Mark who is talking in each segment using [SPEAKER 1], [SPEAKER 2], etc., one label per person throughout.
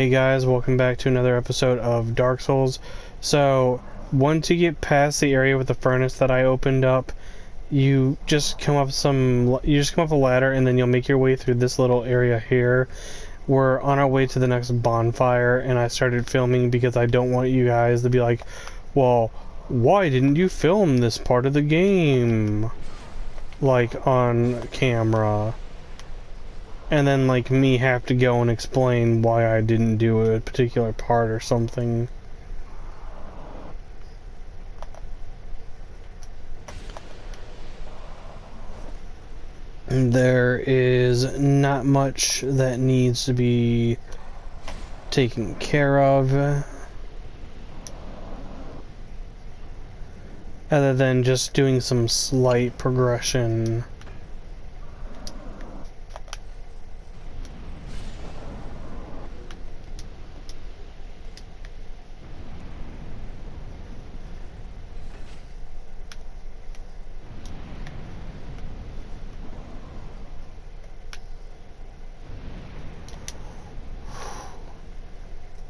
[SPEAKER 1] Hey guys, welcome back to another episode of Dark Souls. So, once you get past the area with the furnace that I opened up, you just come up a ladder and then you'll make your way through this little area here. We're on our way to the next bonfire, and I started filming because I don't want you guys to be like, well, why didn't you film this part of the game? Like, on camera. And then, like, me have to go and explain why I didn't do a particular part or something. There is not much that needs to be taken care of, other than just doing some slight progression.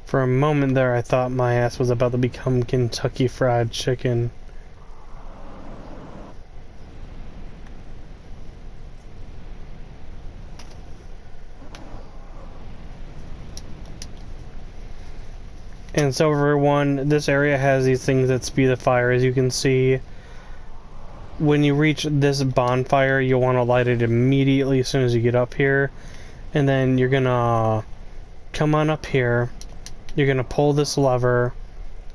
[SPEAKER 1] For a moment there, I thought my ass was about to become Kentucky Fried Chicken. And so everyone, this area has these things that speed the fire, as you can see. When you reach this bonfire, you'll want to light it immediately as soon as you get up here. And then you're gonna come on up here. You're gonna pull this lever,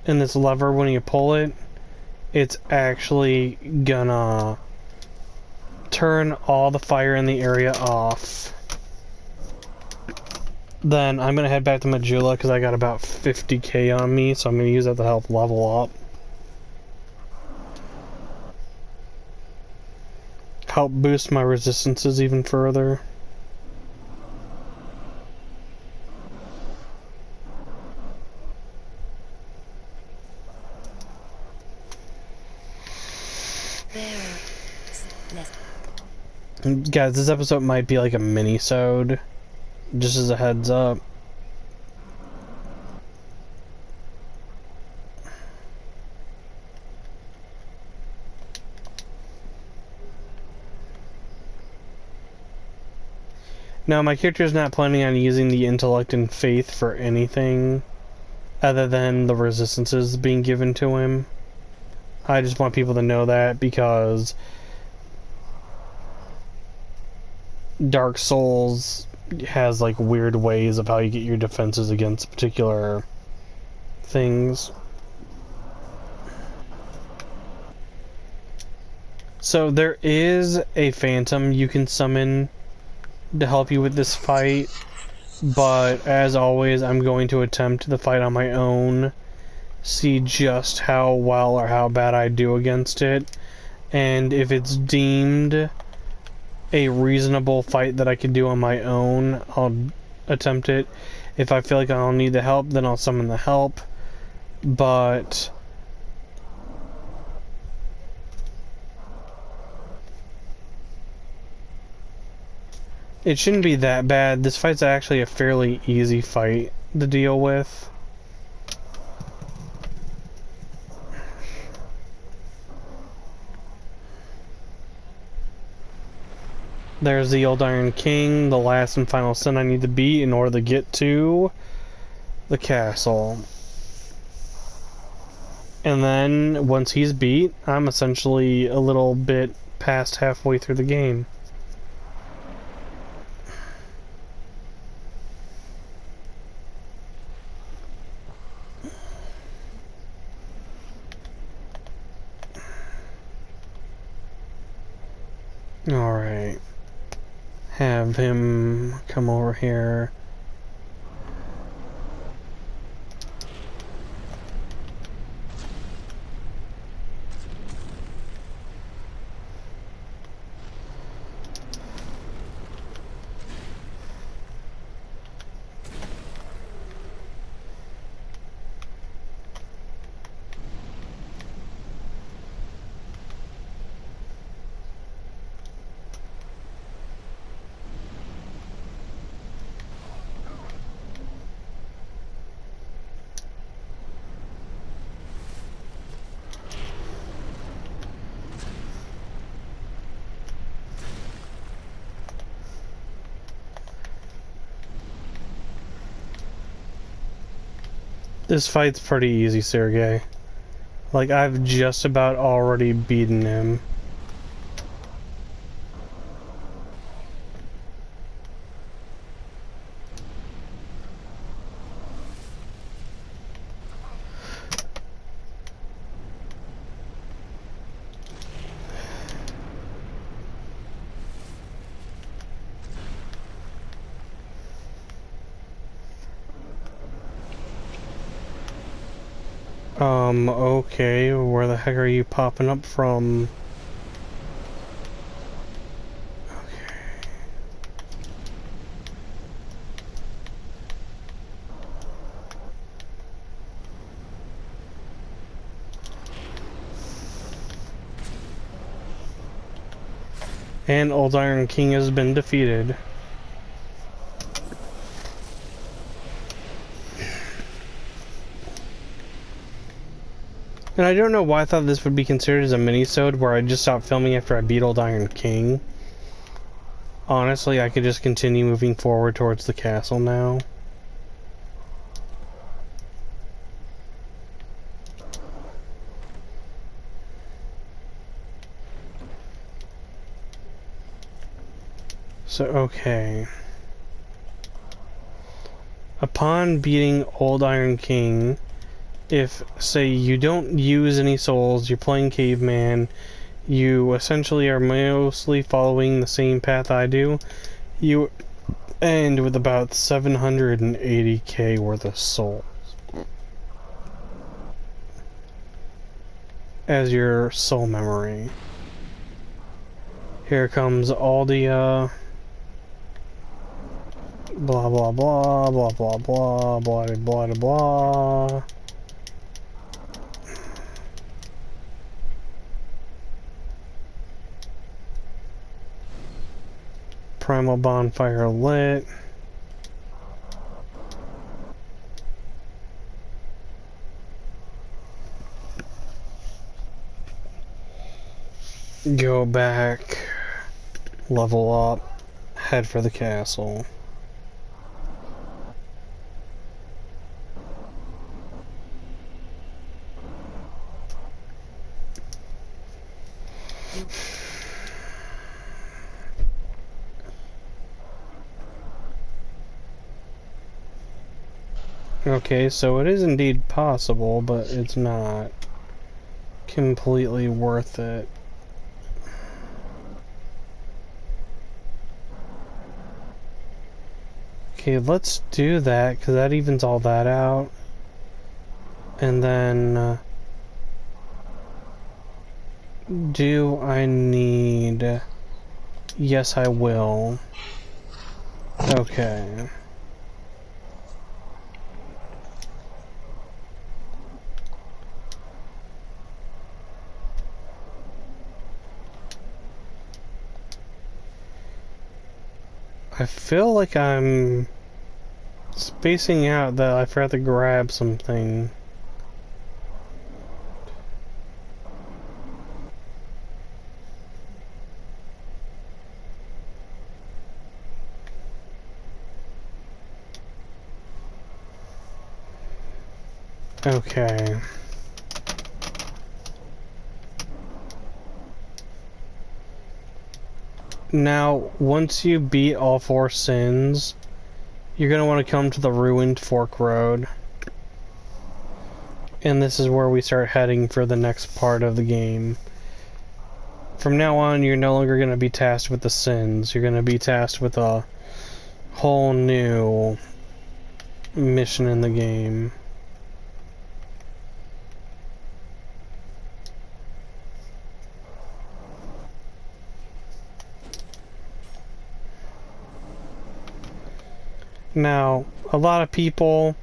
[SPEAKER 1] and this lever, when you pull it, it's actually gonna turn all the fire in the area off. Then I'm gonna head back to Majula because I got about 50k on me, so I'm gonna use that to help level up. Help boost my resistances even further. Guys, this episode might be like a mini-sode, just as a heads up. Now, my character is not planning on using the intellect and faith for anything other than the resistances being given to him. I just want people to know that because Dark Souls has like weird ways of how you get your defenses against particular things. So there is a phantom you can summon to help you with this fight, but as always, I'm going to attempt the fight on my own, see just how well or how bad I do against it, and if it's deemed a reasonable fight that I can do on my own, I'll attempt it. If I feel like I'll need the help, then I'll summon the help, but it shouldn't be that bad. This fight's actually a fairly easy fight to deal with. There's the Old Iron King, the last and final sin I need to beat in order to get to the castle. And then, once he's beat, I'm essentially a little bit past halfway through the game. Alright. Have him come over here. This fight's pretty easy, Sergey. Like, I've just about already beaten him. Okay, where the heck are you popping up from? Okay. And Old Iron King has been defeated. And I don't know why I thought this would be considered as a mini-sode where I just stopped filming after I beat Old Iron King. Honestly, I could just continue moving forward towards the castle now. So, okay. Upon beating Old Iron King, if, say, you don't use any souls, you're playing caveman, you essentially are mostly following the same path I do, you end with about 780k worth of souls as your soul memory. Here comes all the, blah blah blah, blah blah blah, blah blah blah. Primal bonfire lit. Go back, level up, head for the castle. Okay, so it is indeed possible, but it's not completely worth it. Okay, let's do that, because that evens all that out. And then... do I need... Yes, I will. Okay. I feel like I'm spacing out that I forgot to grab something. Okay. Now, once you beat all 4 sins, you're going to want to come to the ruined fork road. And this is where we start heading for the next part of the game. From now on, you're no longer going to be tasked with the sins. You're going to be tasked with a whole new mission in the game. Now, a lot of people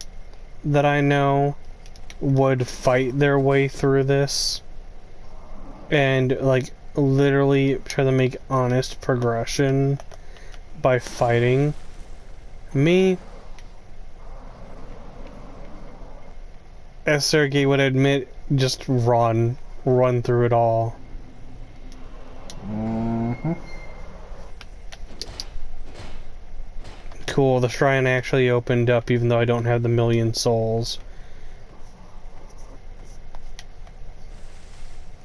[SPEAKER 1] that I know would fight their way through this and, like, literally try to make honest progression by fighting. Me, as Sergey would admit, just run through it all.
[SPEAKER 2] Mm-hmm.
[SPEAKER 1] Cool, the shrine actually opened up even though I don't have the 1,000,000 souls.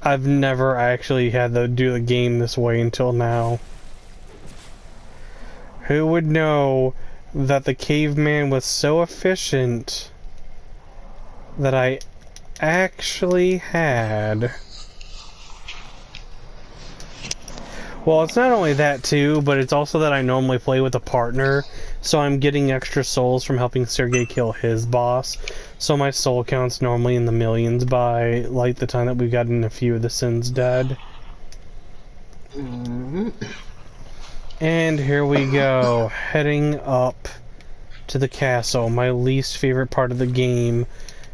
[SPEAKER 1] I've never actually had to do the game this way until now. Who would know that the caveman was so efficient that I actually had... Well, it's not only that too, but it's also that I normally play with a partner, so I'm getting extra souls from helping Sergey kill his boss. So my soul count's normally in the millions by, like, the time that we've gotten a few of the sins dead. And here we go, heading up to the castle, my least favorite part of the game,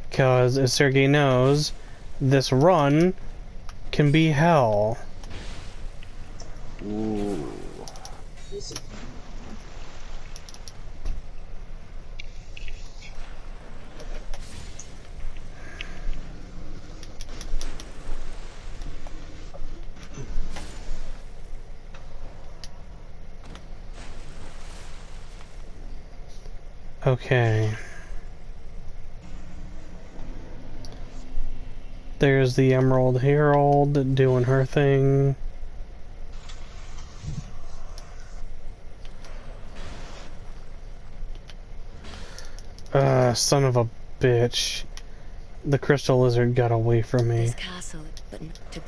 [SPEAKER 1] because, as Sergey knows, this run can be hell.
[SPEAKER 2] Ooh.
[SPEAKER 1] Okay. There's the Emerald Herald doing her thing. Son of a bitch. The crystal lizard got away from me.
[SPEAKER 3] This castle, but not to...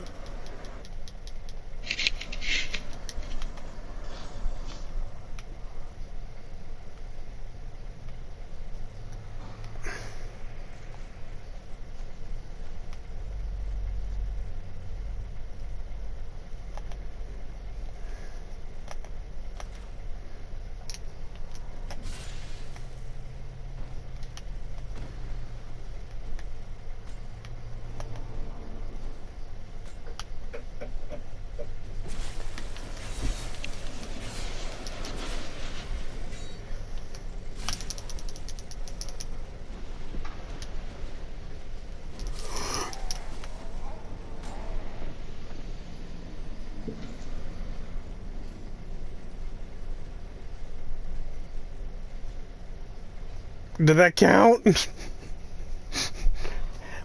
[SPEAKER 1] Did that count?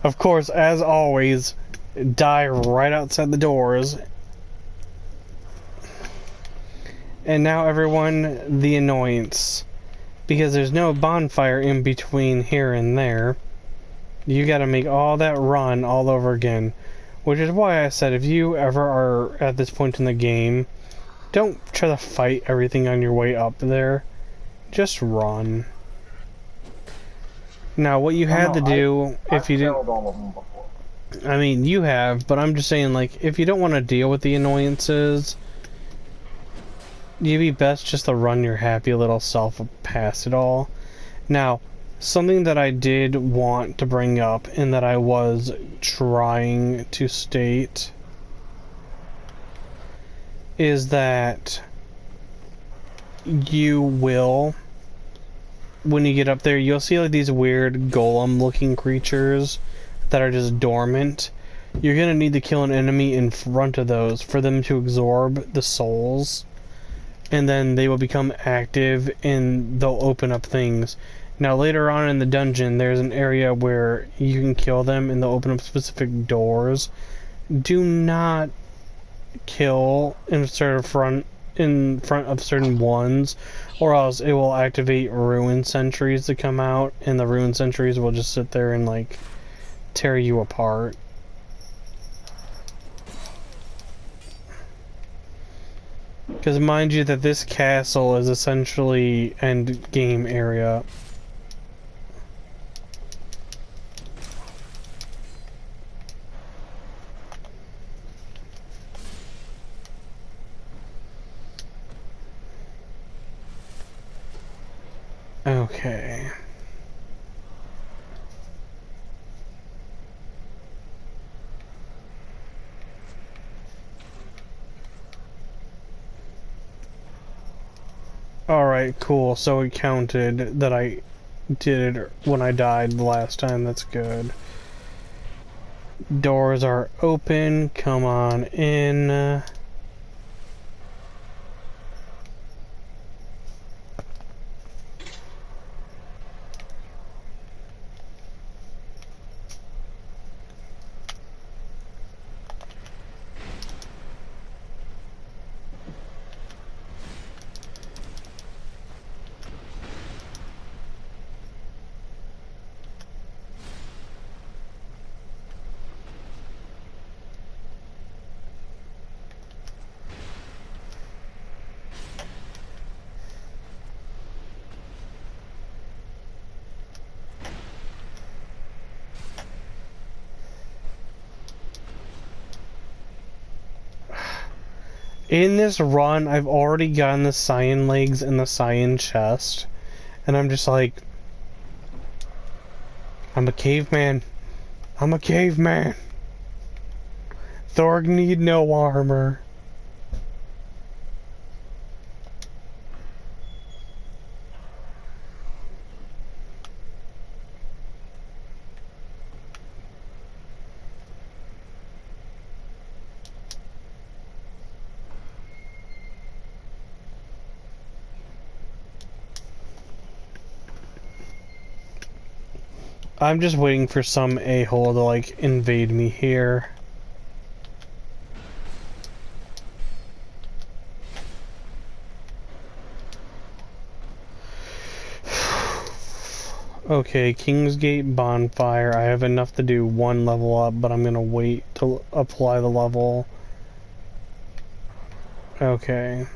[SPEAKER 1] Of course, as always, die right outside the doors. And now everyone, the annoyance. Because there's no bonfire in between here and there. You gotta make all that run all over again. Which is why I said if you ever are at this point in the game, don't try to fight everything on your way up there. Just run. Now, what you had to do, if you didn't...
[SPEAKER 2] all of them before.
[SPEAKER 1] I mean, you have, but I'm just saying, like, if you don't want to deal with the annoyances, you'd be best just to run your happy little self past it all. Now, something that I did want to bring up, and that I was trying to state, is that you will... when you get up there, you'll see like these weird golem-looking creatures that are just dormant. You're gonna need to kill an enemy in front of those for them to absorb the souls, and then they will become active and they'll open up things. Now later on in the dungeon, there's an area where you can kill them and they'll open up specific doors. Do not kill in front of certain ones, or else it will activate ruin sentries to come out, and the ruin sentries will just sit there and like tear you apart. Because mind you that this castle is essentially end game area. Okay. Alright, cool. So it counted that I did it when I died the last time. That's good. Doors are open. Come on in. In this run, I've already gotten the cyan legs and the cyan chest. And I'm just like... I'm a caveman. I'm a caveman. Thorg need no armor. I'm just waiting for some a-hole to, like, invade me here. Okay, Kingsgate Bonfire. I have enough to do one level up, but I'm gonna wait to apply the level. Okay.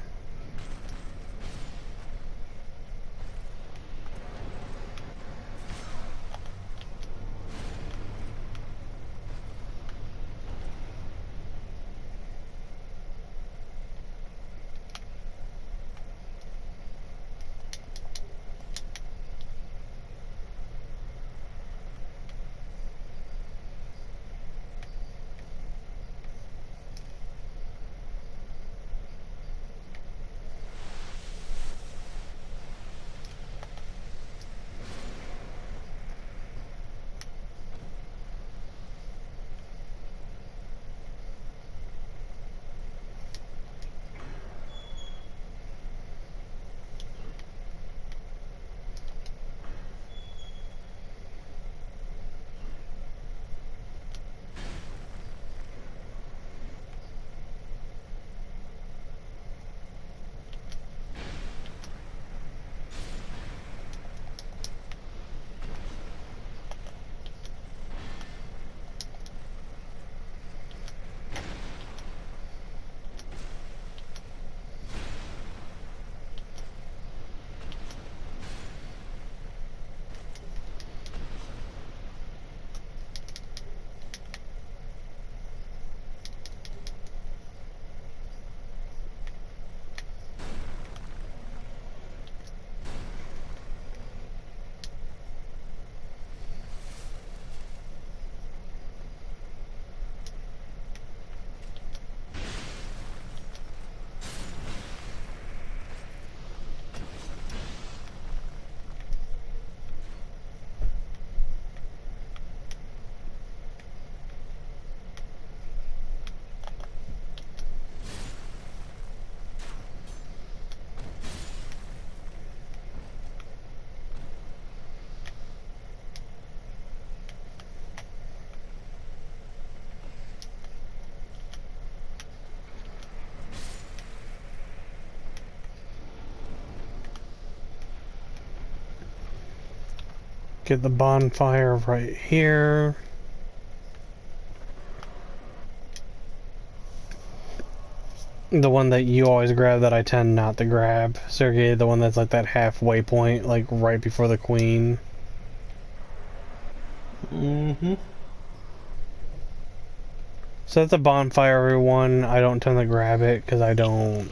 [SPEAKER 1] Get the bonfire right here. The one that you always grab that I tend not to grab. Sergey, the one that's like that halfway point, like right before the queen.
[SPEAKER 2] Mm-hmm.
[SPEAKER 1] So that's a bonfire, everyone. I don't tend to grab it because I don't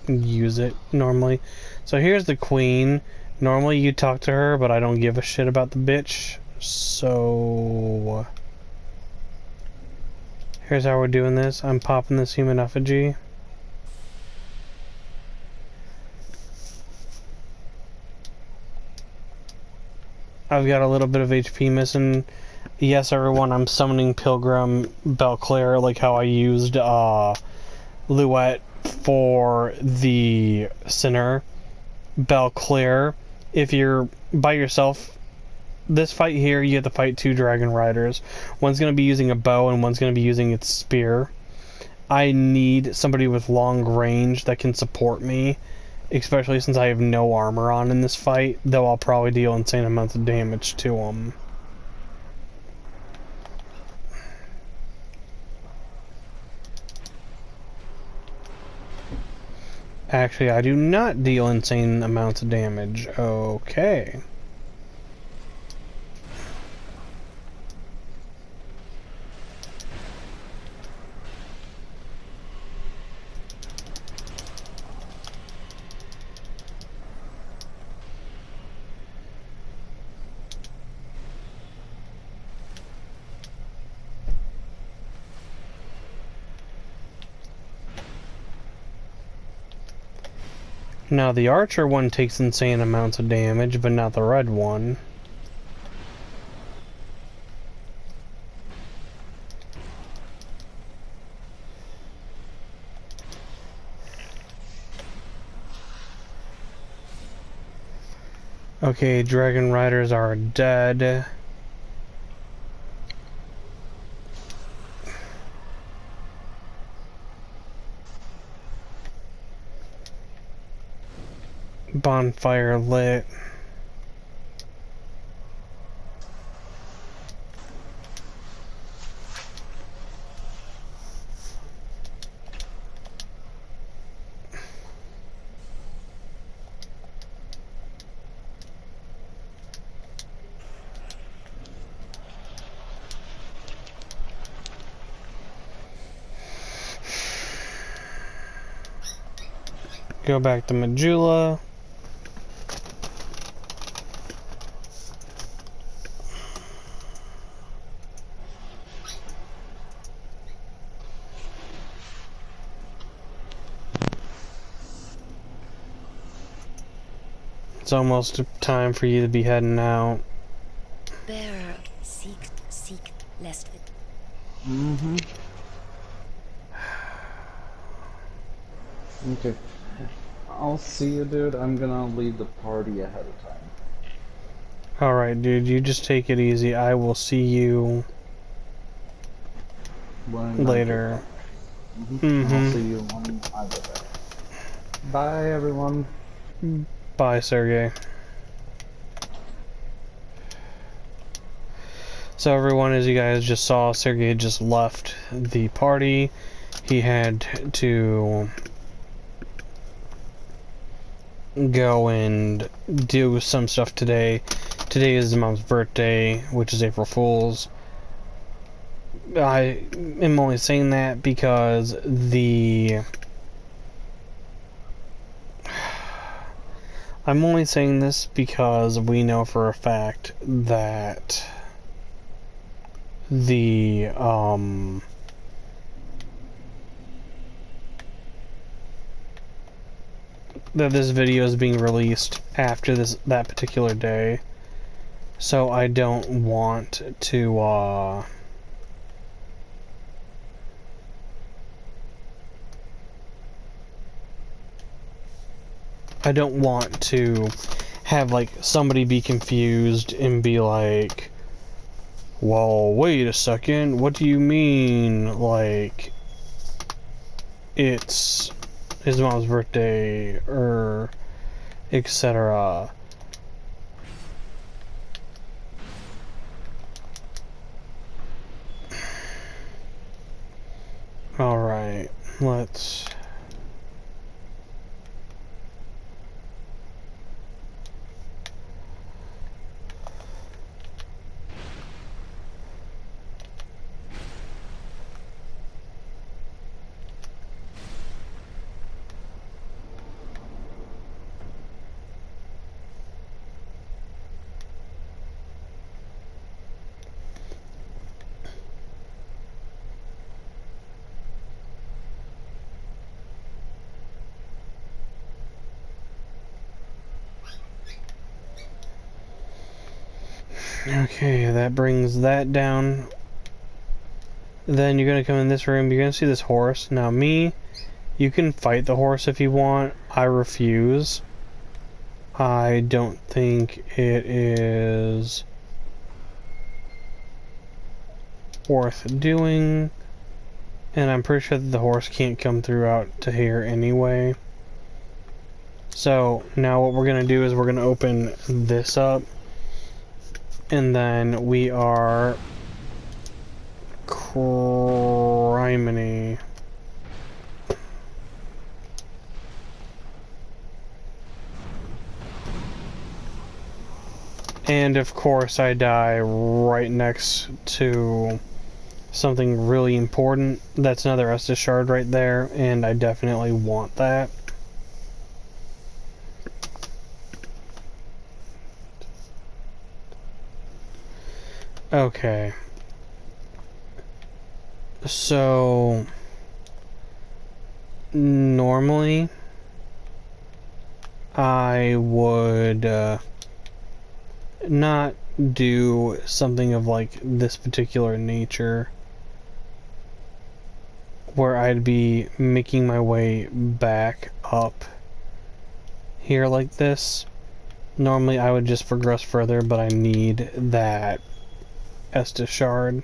[SPEAKER 1] use it normally. So here's the queen. Normally you talk to her, but I don't give a shit about the bitch. So here's how we're doing this. I'm popping this human effigy. I've got a little bit of HP missing. Yes, everyone, I'm summoning Pilgrim Belclair like how I used Luette for the Sinner. Belclair, if you're by yourself, this fight here, you have to fight two Dragon Riders. One's going to be using a bow and one's going to be using its spear. I need somebody with long range that can support me, especially since I have no armor on in this fight, though I'll probably deal insane amounts of damage to them. Actually, I do not deal insane amounts of damage. Okay. Now the archer one takes insane amounts of damage, but not the red one. Okay, dragon riders are dead. Bonfire lit. Go back to Majula. It's almost time for you to be heading out.
[SPEAKER 2] Bearer, seek, lest it.
[SPEAKER 3] Mm-hmm. Okay. I'll see you, dude. I'm gonna leave the party ahead of time.
[SPEAKER 1] Alright, dude, you just take it easy. I will see you later.
[SPEAKER 3] I'll see you when I get there. Bye, everyone.
[SPEAKER 1] Bye, Sergey. So everyone, as you guys just saw, Sergey just left the party. He had to go and do some stuff today. Today is his mom's birthday, which is April Fool's. I am only saying that because I'm only saying this because we know for a fact that that this video is being released after that particular day. So I don't want to have like somebody be confused and be like, well, wait a second, what do you mean, like, it's his mom's birthday, or etc. Alright, let's... Okay, that brings that down. Then you're gonna come in this room, you're gonna see this horse. Now me, you can fight the horse if you want. I refuse. I don't think it is worth doing. And I'm pretty sure that the horse can't come through out to here anyway. So now what we're gonna do is we're gonna open this up. And then we are criminy. And of course I die right next to something really important. That's another Estus shard right there, and I definitely want that. Okay. So normally I would not do something of like this particular nature where I'd be making my way back up here like this. Normally I would just progress further, but I need that Estus shard.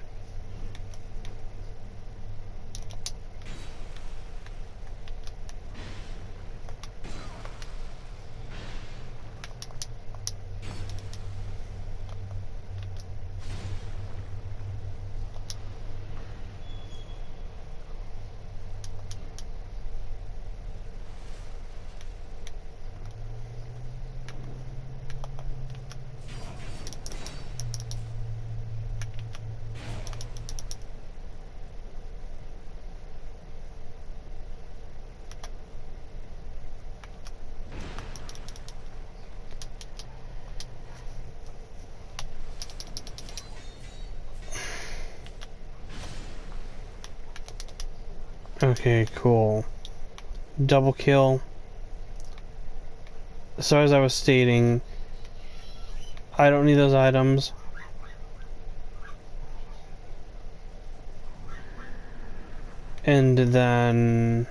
[SPEAKER 1] Okay, cool. Double kill. So as I was stating, I don't need those items. And then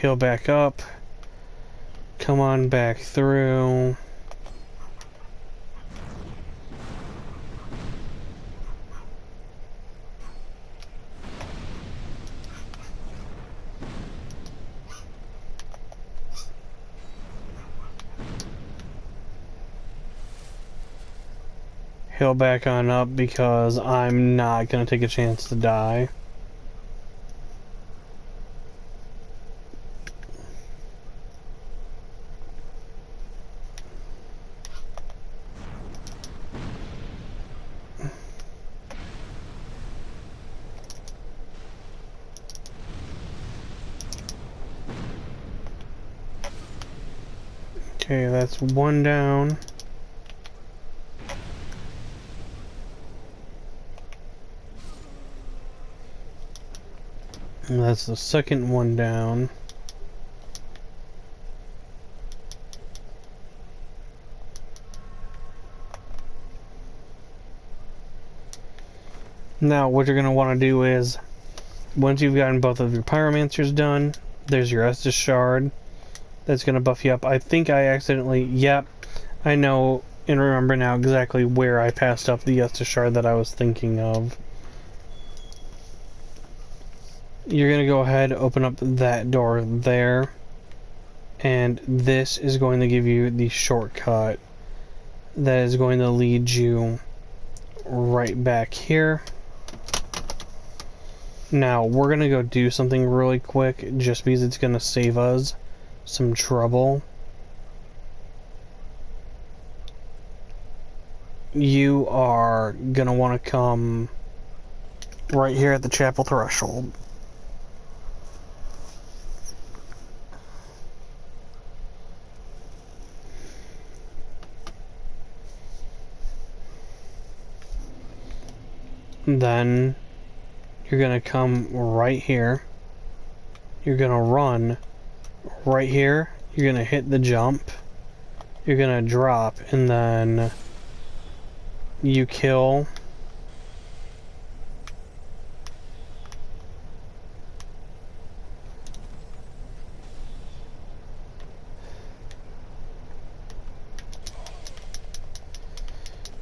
[SPEAKER 1] heal back up. Come on back through. Heal back on up because I'm not gonna take a chance to die. Okay, that's one down. And that's the second one down. Now, what you're going to want to do is, once you've gotten both of your pyromancers done, there's your Estus shard. That's going to buff you up. I think I accidentally, yep, I know and remember now exactly where I passed up the Estus shard that I was thinking of. You're going to go ahead, open up that door there, and this is going to give you the shortcut that is going to lead you right back here. Now, we're going to go do something really quick, just because it's going to save us some trouble. You are going to want to come right here at the chapel threshold. Then you're gonna come right here. You're gonna run right here. You're gonna hit the jump. You're gonna drop, and then you kill.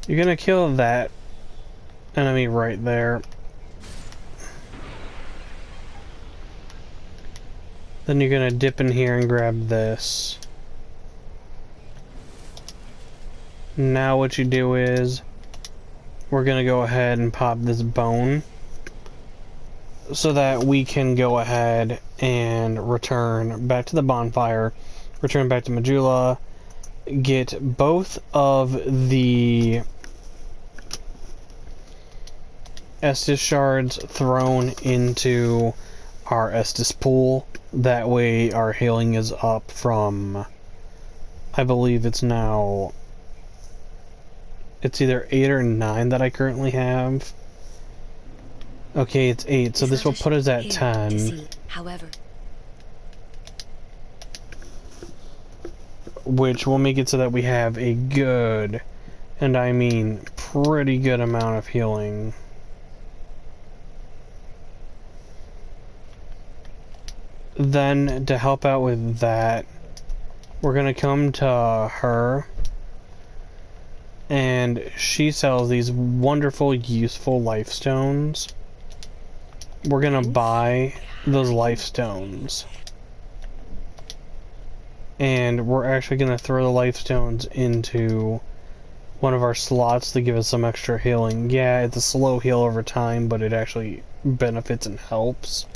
[SPEAKER 1] You're gonna kill that enemy right there. Then you're gonna dip in here and grab this. Now what you do is, we're gonna go ahead and pop this bone so that we can go ahead and return back to the bonfire, return back to Majula, get both of the Estus shards thrown into our Estus pool. That way our healing is up from, I believe it's now It's either 8 or 9 that I currently have. Okay, it's 8, so this will put us at 10.
[SPEAKER 2] However,
[SPEAKER 1] which will make it so that we have a good, and I mean pretty good amount of healing. Then, to help out with that, we're gonna come to her, and she sells these wonderful, useful life stones. We're gonna buy those life stones. And we're actually gonna throw the life stones into one of our slots to give us some extra healing. Yeah, it's a slow heal over time, but it actually benefits and helps.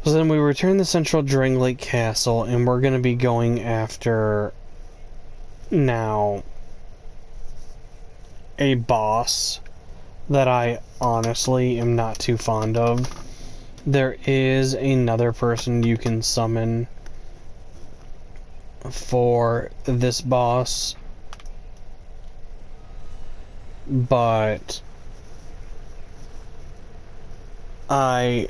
[SPEAKER 1] So then we return to Central Dranglic Castle, and we're gonna be going after now a boss that I honestly am not too fond of. There is another person you can summon for this boss, but I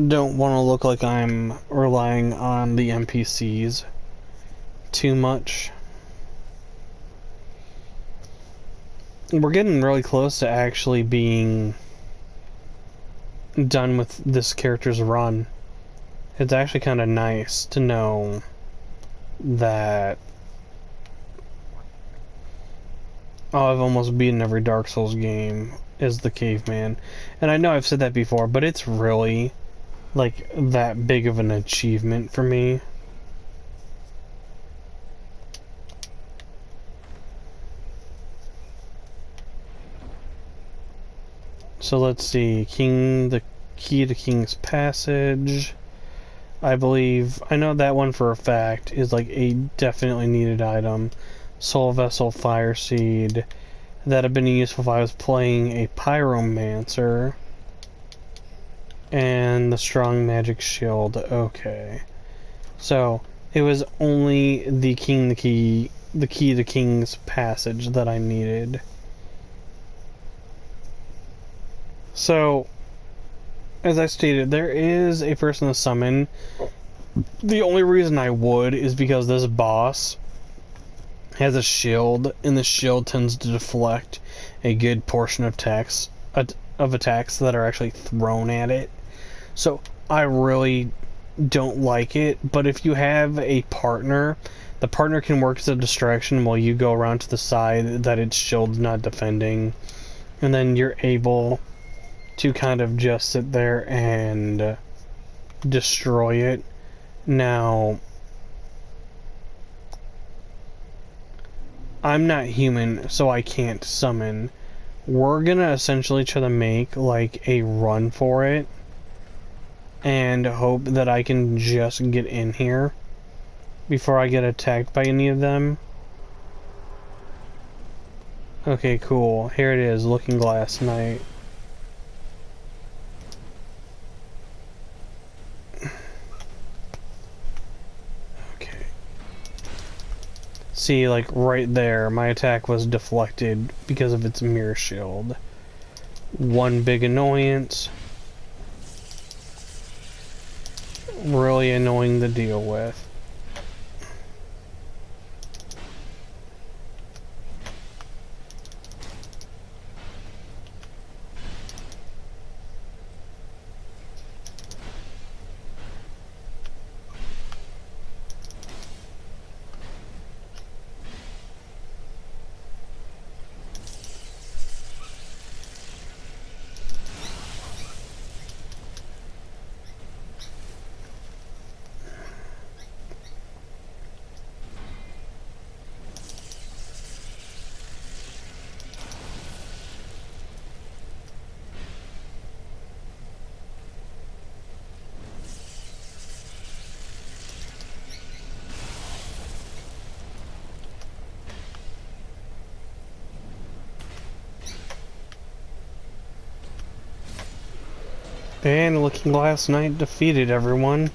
[SPEAKER 1] don't want to look like I'm relying on the NPCs too much. We're getting really close to actually being done with this character's run. It's actually kind of nice to know that I've almost beaten every Dark Souls game as the caveman. And I know I've said that before, but it's really like that big of an achievement for me. So let's see, the key to King's Passage. I believe, I know that one for a fact is like a definitely needed item. Soul Vessel, Fire Seed. That'd have been useful if I was playing a Pyromancer. And the Strong Magic Shield, okay. So, it was only the key to King's Passage that I needed. So, as I stated, there is a person to summon. The only reason I would is because this boss has a shield, and the shield tends to deflect a good portion of attacks that are actually thrown at it. So I really don't like it, but if you have a partner, the partner can work as a distraction while you go around to the side that its shield's not defending, and then you're able to kind of just sit there and destroy it. Now, I'm not human, so I can't summon. We're gonna essentially try to make like a run for it and hope that I can just get in here before I get attacked by any of them. Okay, cool. Here it is, Looking Glass Knight. Okay. See, like right there, my attack was deflected because of its mirror shield. One big annoyance. Really annoying to deal with. And Looking Glass Knight defeated everyone.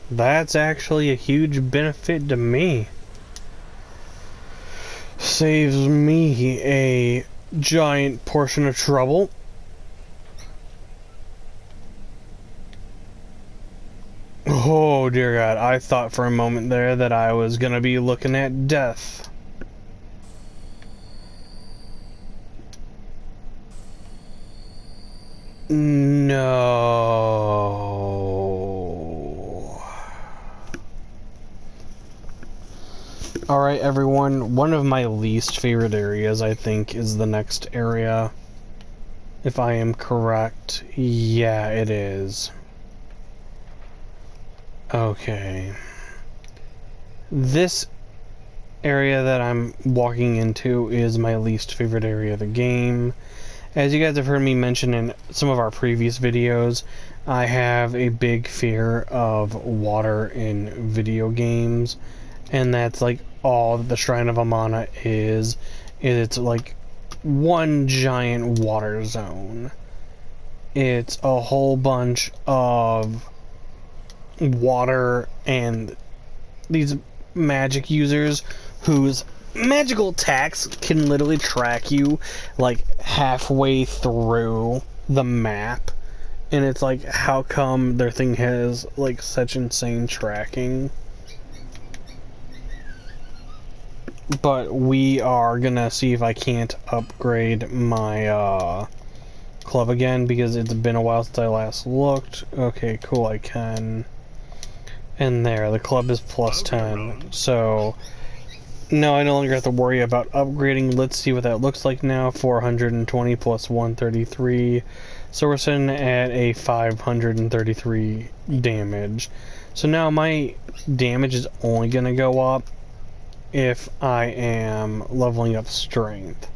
[SPEAKER 1] That's actually a huge benefit to me. saves me a giant portion of trouble. Oh dear God, I thought for a moment there that I was gonna be looking at death. No. Alright everyone, one of my least favorite areas I think is the next area. If I am correct, yeah it is. Okay. This area that I'm walking into is my least favorite area of the game. As you guys have heard me mention in some of our previous videos, I have a big fear of water in video games, and that's like all that the Shrine of Amana is it's like one giant water zone. It's a whole bunch of water and these magic users whose magical attacks can literally track you like halfway through the map, and it's like, how come their thing has like such insane tracking? But we are gonna see if I can't upgrade my club again, because it's been a while since I last looked. Okay, cool, I can. And there, the club is plus 10. So no, I no longer have to worry about upgrading. Let's see what that looks like now. 420 plus 133. So we're sitting at a 533 damage. So now my damage is only going to go up if I am leveling up strength.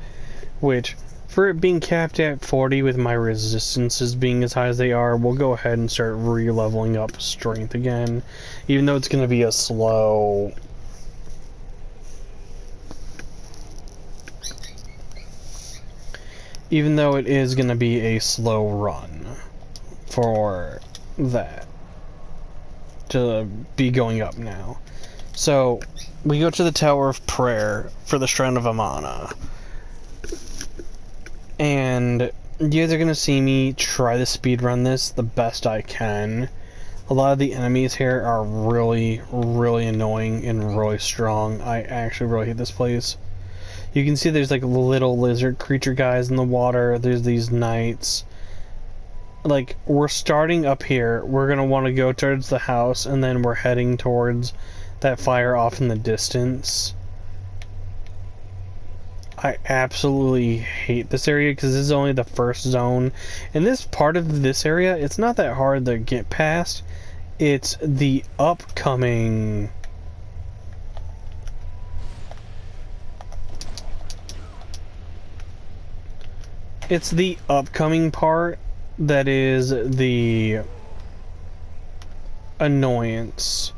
[SPEAKER 1] Which, for it being capped at 40 with my resistances being as high as they are, we'll go ahead and start re-leveling up strength again. Even though it's going to be a slow... Even though it is going to be a slow run for that to be going up now. So, we go to the Tower of Prayer for the Shrine of Amana. And you guys are going to see me try to speedrun this the best I can. A lot of the enemies here are really, really annoying and really strong. I actually really hate this place. You can see there's like little lizard creature guys in the water. There's these knights. Like, we're starting up here. We're going to want to go towards the house, and then we're heading towards that fire off in the distance. I absolutely hate this area because this is only the first zone. And this part of this area, it's not that hard to get past. It's the upcoming... It's the upcoming part that is the annoyance.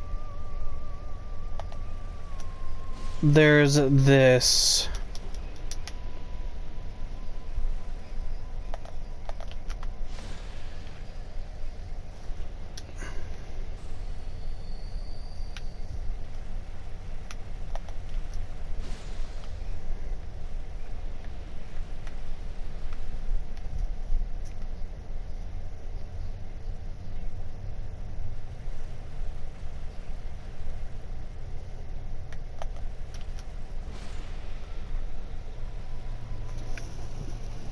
[SPEAKER 1] There's this...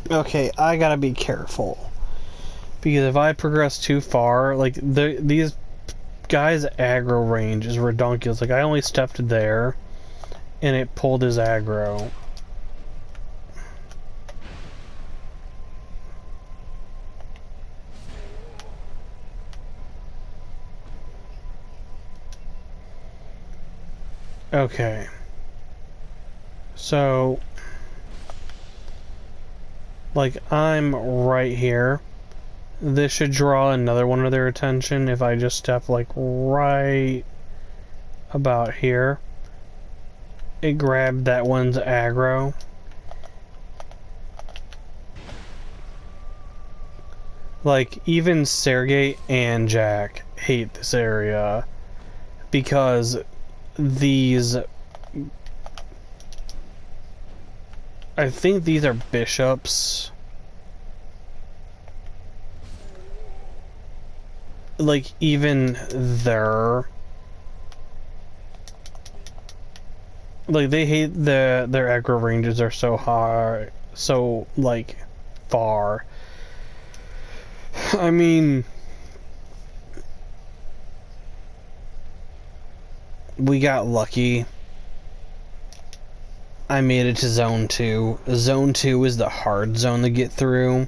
[SPEAKER 1] Okay, I gotta be careful. Because if I progress too far, like, these guys' aggro range is redonkulous. Like, I only stepped there, and it pulled his aggro. Okay. So... like, I'm right here. This should draw another one of their attention if I just step, like, right about here. It grabbed that one's aggro. Like, even Sergey and Jack hate this area because these I think these are bishops. Like, even their... Like, they hate their aggro ranges are so hard, so, like, far. I mean... We got lucky. I made it to Zone 2. Zone 2 is the hard zone to get through.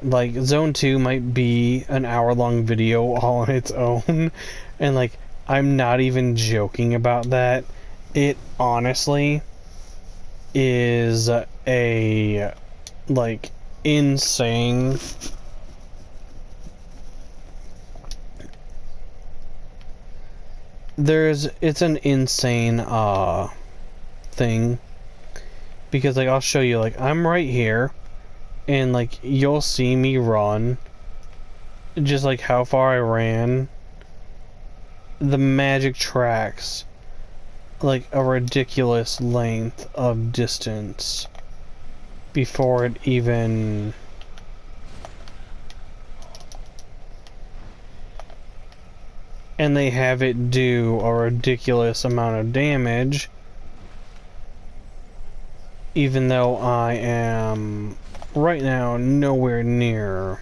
[SPEAKER 1] Like, Zone 2 might be an hour-long video all on its own. And, like, I'm not even joking about that. It honestly is a, like, insane... It's an insane, thing. Because, like, I'll show you, like, I'm right here. And, like, you'll see me run. Just, like, how far I ran. The magic tracks, like, a ridiculous length of distance before it even... And they have it do a ridiculous amount of damage, even though I am right now nowhere near.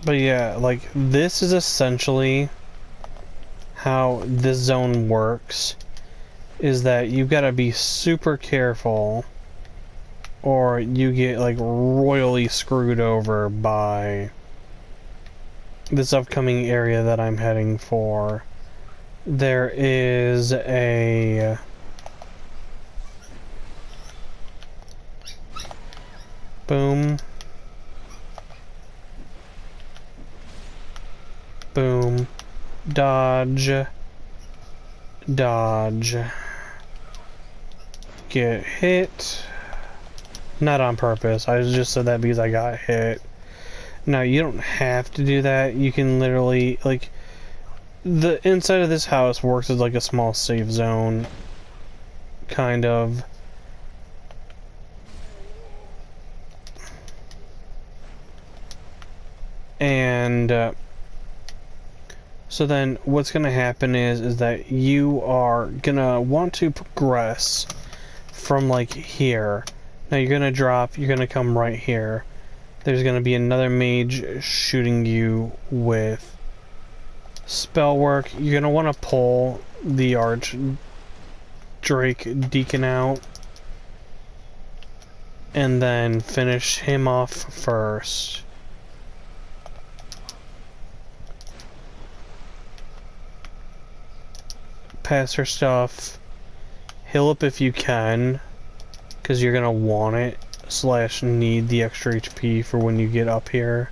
[SPEAKER 1] But yeah, like, this is essentially how this zone works, is that you've got to be super careful or you get, like, royally screwed over by this upcoming area that I'm heading for. There is a... Boom. Boom. Dodge. Dodge. Get hit. Not on purpose. I just said that because I got hit. Now, you don't have to do that. You can literally, like... The inside of this house works as like a small safe zone. Kind of. And... so then what's going to happen is that you are going to want to progress from like here. Now you're going to drop, you're going to come right here. There's going to be another mage shooting you with spell work. You're going to want to pull the Arch Drake Deacon out. And then finish him off first. Pass her stuff, heal up if you can, because you're gonna want it / need the extra HP for when you get up here.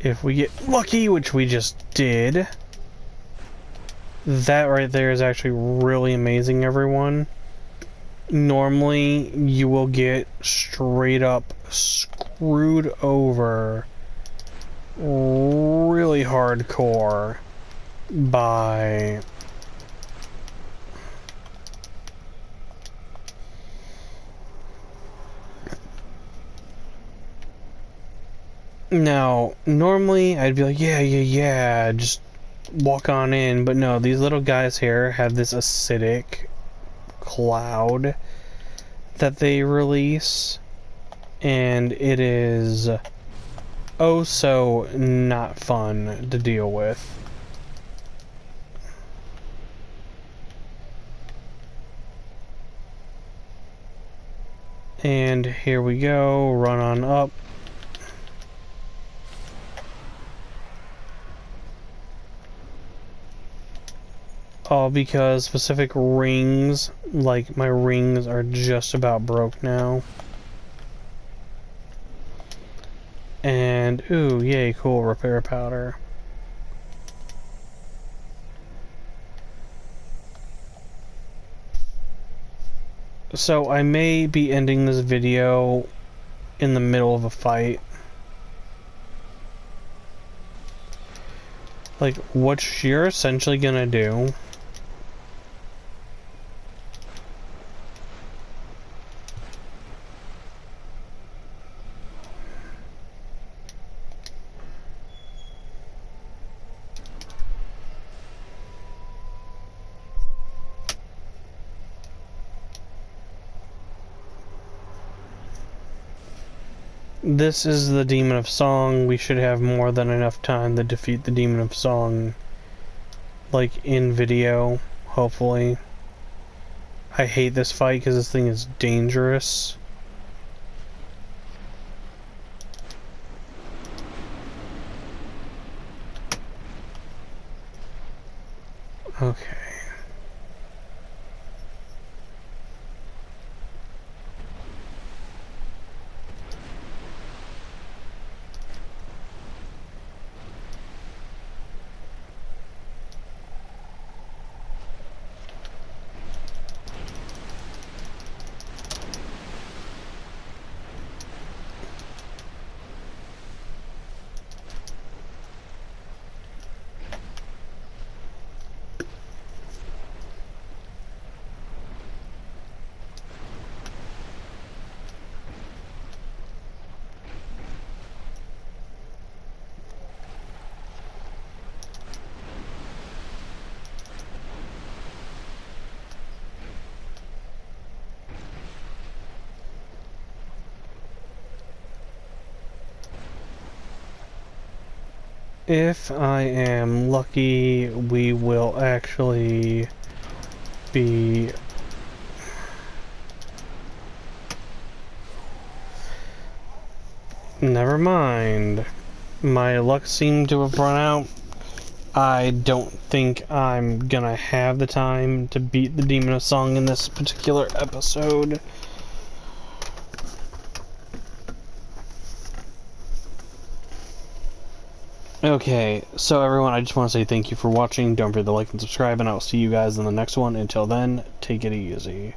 [SPEAKER 1] if we get lucky, which we just did. That right there is actually really amazing, everyone. Normally, you will get straight up screwed over really hardcore by now, normally I'd be like, yeah, just walk on in, but no, these little guys here have this acidic cloud that they release, and it is oh so not fun to deal with. And here we go, run on up. All because specific rings, like my rings are just about broke now. And, ooh, yay, cool, repair powder. So I may be ending this video in the middle of a fight. Like, what you're essentially gonna do this is the Demon of Song. We should have more than enough time to defeat the Demon of Song, like, in video, hopefully. I hate this fight because this thing is dangerous. Okay. If I am lucky, we will actually be... Never mind. My luck seemed to have run out. I don't think I'm gonna have the time to beat the Demon of Song in this particular episode. Okay, so everyone, I just want to say thank you for watching. Don't forget to like and subscribe, and I'll see you guys in the next one. Until then, take it easy.